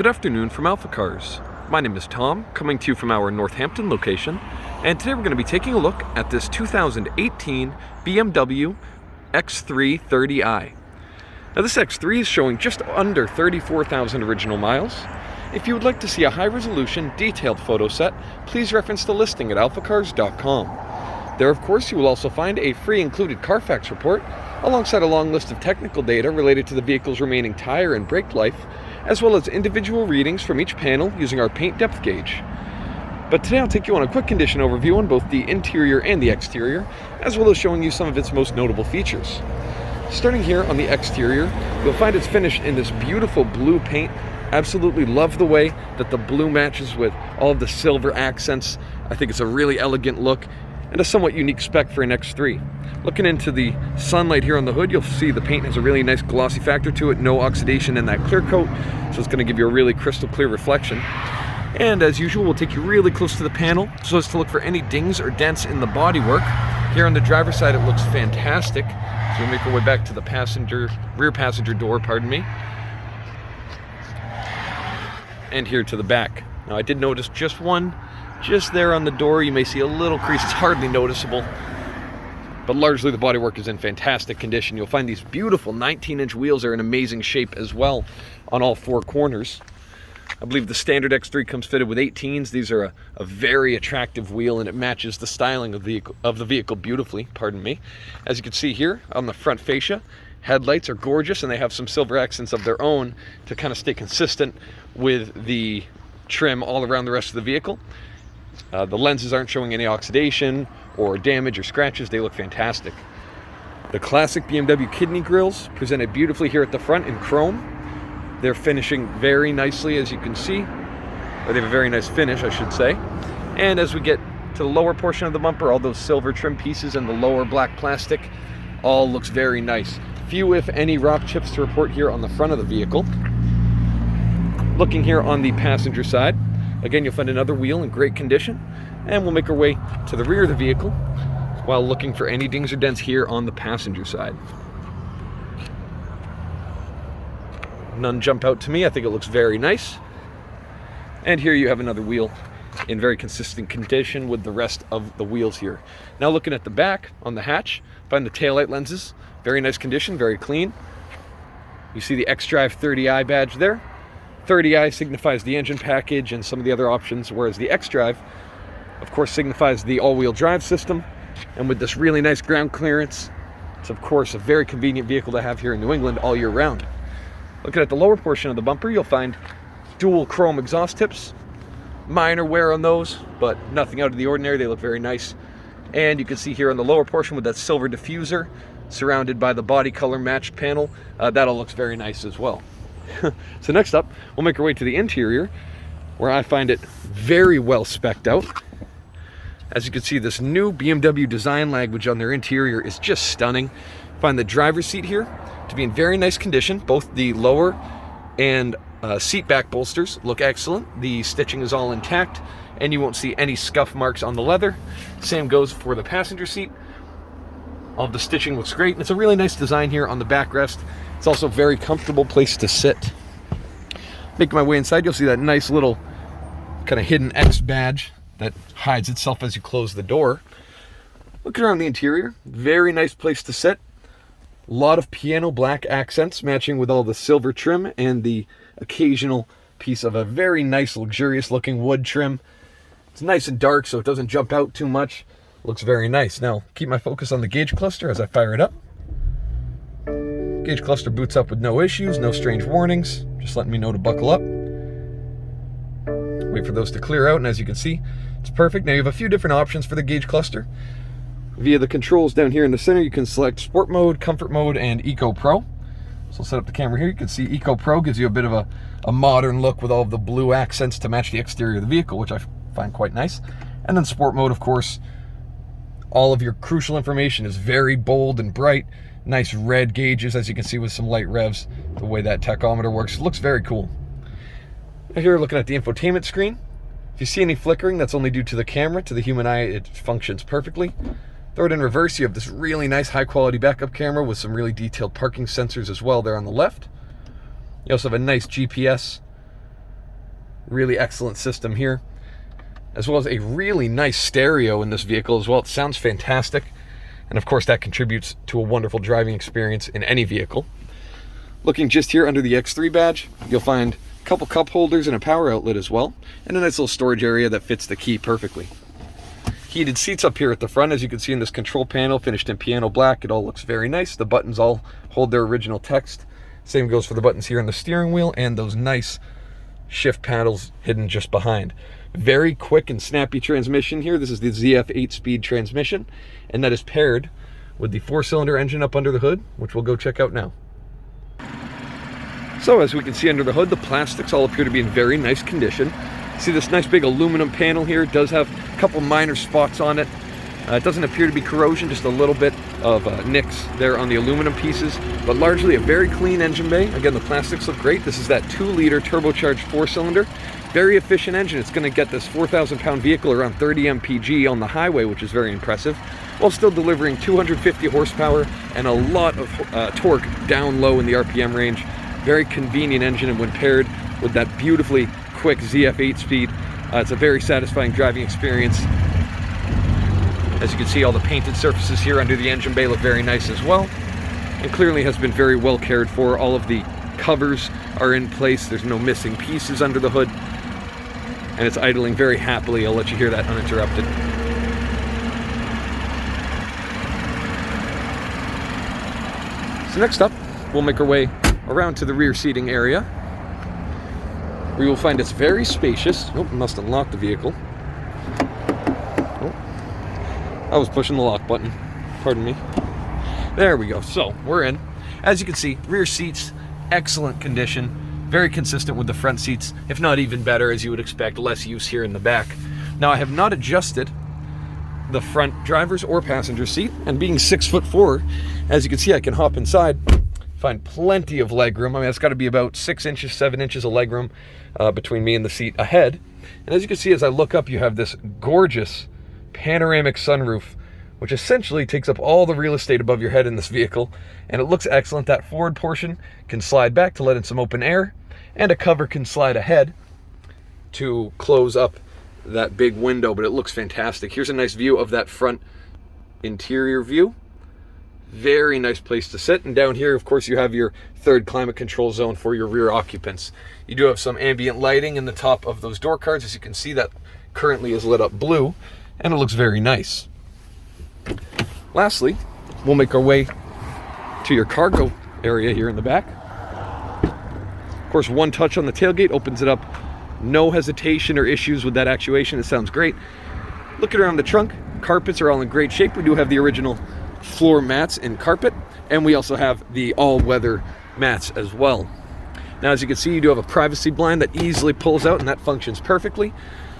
Good afternoon from AlphaCars. My name is Tom, coming to you from our Northampton location, and today we're going to be taking a look at this 2018 BMW X3 30i. Now this X3 is showing just under 34,000 original miles. If you would like to see a high-resolution, detailed photo set, please reference the listing at alphacars.com. There, of course, you will also find a free included Carfax report, alongside a long list of technical data related to the vehicle's remaining tire and brake life, as well as individual readings from each panel using our paint depth gauge. But today I'll take you on a quick condition overview on both the interior and the exterior, as well as showing you some of its most notable features. Starting here on the exterior, you'll find it's finished in this beautiful blue paint. Absolutely love the way that the blue matches with all of the silver accents. I think it's a really elegant look and a somewhat unique spec for an X3. Looking into the sunlight here on the hood, you'll see the paint has a really nice glossy factor to it, no oxidation in that clear coat, so it's going to give you a really crystal clear reflection. And as usual, we'll take you really close to the panel so as to look for any dings or dents in the bodywork. Here on the driver's side, it looks fantastic. So we'll make our way back to the rear passenger door, and here to the back. Now I did notice just one, just there on the door. You may see a little crease, it's hardly noticeable, but largely the bodywork is in fantastic condition. You'll find these beautiful 19-inch wheels are in amazing shape as well on all four corners. I believe the standard X3 comes fitted with 18s. These are a very attractive wheel, and it matches the styling of the vehicle beautifully, As you can see here on the front fascia, headlights are gorgeous, and they have some silver accents of their own to kind of stay consistent with the trim all around the rest of the vehicle. The lenses aren't showing any oxidation or damage or scratches. They look fantastic. The classic BMW kidney grills presented beautifully here at the front in chrome. They're finishing very nicely, as you can see, or they have a very nice finish, I should say. And as we get to the lower portion of the bumper, all those silver trim pieces and the lower black plastic all looks very nice. Few, if any, rock chips to report here on the front of the vehicle. Looking here on the passenger side, again, you'll find another wheel in great condition, and we'll make our way to the rear of the vehicle while looking for any dings or dents here on the passenger side. None jump out to me. I think it looks very nice. And here you have another wheel in very consistent condition with the rest of the wheels here. Now looking at the back on the hatch, find the taillight lenses, very nice condition, very clean. You see the xDrive30i badge there. 30i signifies the engine package and some of the other options, whereas the xDrive, of course, signifies the all-wheel drive system. And with this really nice ground clearance, it's of course a very convenient vehicle to have here in New England all year round. Looking at the lower portion of the bumper, you'll find dual chrome exhaust tips. Minor wear on those, but nothing out of the ordinary. They look very nice. And you can see here on the lower portion with that silver diffuser surrounded by the body color matched panel, that all looks very nice as well. So next up, we'll make our way to the interior, where I find it very well spec'd out. As you can see, this new BMW design language on their interior is just stunning. Find the driver's seat here to be in very nice condition. Both the lower and seat back bolsters look excellent. The stitching is all intact, and you won't see any scuff marks on the leather. Same goes for the passenger seat. All of the stitching looks great, and it's a really nice design here on the backrest. It's also a very comfortable place to sit. Making my way inside, you'll see that nice little kind of hidden X badge that hides itself as you close the door. Looking around the interior, very nice place to sit. A lot of piano black accents matching with all the silver trim and the occasional piece of a very nice, luxurious looking wood trim. It's nice and dark, so it doesn't jump out too much. Looks very nice. Now, keep my focus on the gauge cluster as I fire it up. Gauge cluster boots up with no issues, no strange warnings, just letting me know to buckle up. Wait for those to clear out, and as you can see, it's perfect. Now you have a few different options for the gauge cluster. Via the controls down here in the center, you can select Sport Mode, Comfort Mode, and Eco Pro. So I'll set up the camera here. You can see Eco Pro gives you a bit of a modern look with all of the blue accents to match the exterior of the vehicle, which I find quite nice. And then Sport Mode, of course, all of your crucial information is very bold and bright. Nice red gauges, as you can see with some light revs. The way that tachometer works, it looks very cool. Now here, looking at the infotainment screen. If you see any flickering, that's only due to the camera. To the human eye, it functions perfectly. Throw it in reverse, you have this really nice high-quality backup camera with some really detailed parking sensors as well there on the left. You also have a nice GPS Really excellent system here, as well as a really nice stereo in this vehicle as well. It sounds fantastic, and of course that contributes to a wonderful driving experience in any vehicle. Looking just here under the X3 badge, you'll find a couple cup holders and a power outlet as well, and a nice little storage area that fits the key perfectly. Heated seats up here at the front, as you can see in this control panel, finished in piano black. It all looks very nice. The buttons all hold their original text. Same goes for the buttons here on the steering wheel and those nice shift paddles hidden just behind. Very quick and snappy transmission here. This is the ZF 8-speed transmission, and that is paired with the 4-cylinder engine up under the hood, which we'll go check out now. So as we can see under the hood, the plastics all appear to be in very nice condition. See this nice big aluminum panel here. It does have a couple minor spots on it. It doesn't appear to be corrosion, just a little bit of nicks there on the aluminum pieces, but largely a very clean engine bay. Again, the plastics look great. This is that 2-liter turbocharged 4-cylinder. Very efficient engine. It's going to get this 4,000-pound vehicle around 30 mpg on the highway, which is very impressive, while still delivering 250 horsepower and a lot of torque down low in the RPM range. Very convenient engine, and when paired with that beautifully quick ZF 8-speed, it's a very satisfying driving experience. As you can see, all the painted surfaces here under the engine bay look very nice as well, and clearly has been very well cared for. All of the covers are in place. There's no missing pieces under the hood, and it's idling very happily. I'll let you hear that uninterrupted. So next up, we'll make our way around to the rear seating area, where you'll find it's very spacious. Oh, must unlock the vehicle. Oh, I was pushing the lock button. Pardon me. There we go. So we're in. As you can see, rear seats, excellent condition. Very consistent with the front seats, if not even better, as you would expect. Less use here in the back. Now, I have not adjusted the front driver's or passenger seat, and being 6'4", as you can see, I can hop inside. Find plenty of leg room. I mean, it's got to be about 6 inches, 7 inches of leg room between me and the seat ahead. And as you can see, as I look up, you have this gorgeous panoramic sunroof, which essentially takes up all the real estate above your head in this vehicle. And it looks excellent. That forward portion can slide back to let in some open air, and a cover can slide ahead to close up that big window, but it looks fantastic. Here's a nice view of that front interior view. Very nice place to sit. And down here, of course, you have your third climate control zone for your rear occupants. You do have some ambient lighting in the top of those door cards. As you can see, that currently is lit up blue, and it looks very nice. Lastly, we'll make our way to your cargo area here in the back. Of course, one touch on the tailgate opens it up. No hesitation or issues with that actuation. It sounds great. Looking around the trunk, carpets are all in great shape. We do have the original floor mats and carpet, and we also have the all-weather mats as well. Now, as you can see, you do have a privacy blind that easily pulls out, and that functions perfectly.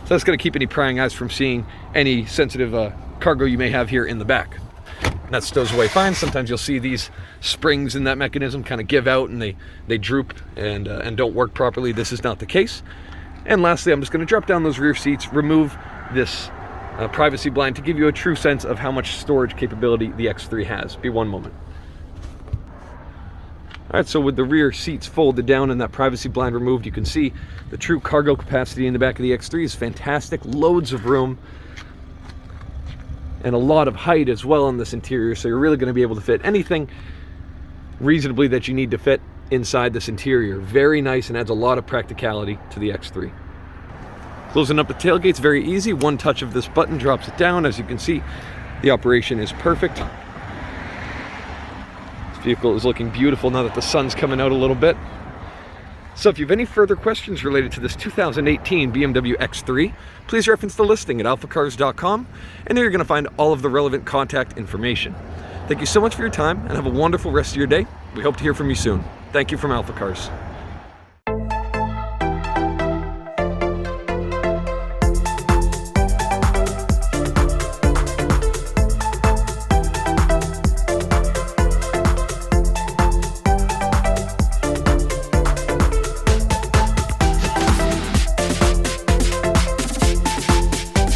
So that's going to keep any prying eyes from seeing any sensitive cargo you may have here in the back. And that stows away fine. Sometimes you'll see these springs in that mechanism kind of give out, and they droop and don't work properly. This is not the case. And lastly, I'm just going to drop down those rear seats, remove this privacy blind to give you a true sense of how much storage capability the X3 has. Be one moment. All right, so with the rear seats folded down and that privacy blind removed, you can see the true cargo capacity in the back of the X3 is fantastic. Loads of room and a lot of height as well in this interior, so you're really going to be able to fit anything reasonably that you need to fit inside this interior. Very nice, and adds a lot of practicality to the X3. Closing up the tailgate's very easy. One touch of this button drops it down. As you can see, the operation is perfect. This vehicle is looking beautiful now that the sun's coming out a little bit. So if you have any further questions related to this 2018 BMW X3, please reference the listing at alphacars.com, and there you're going to find all of the relevant contact information. Thank you so much for your time, and have a wonderful rest of your day. We hope to hear from you soon. Thank you from AlphaCars.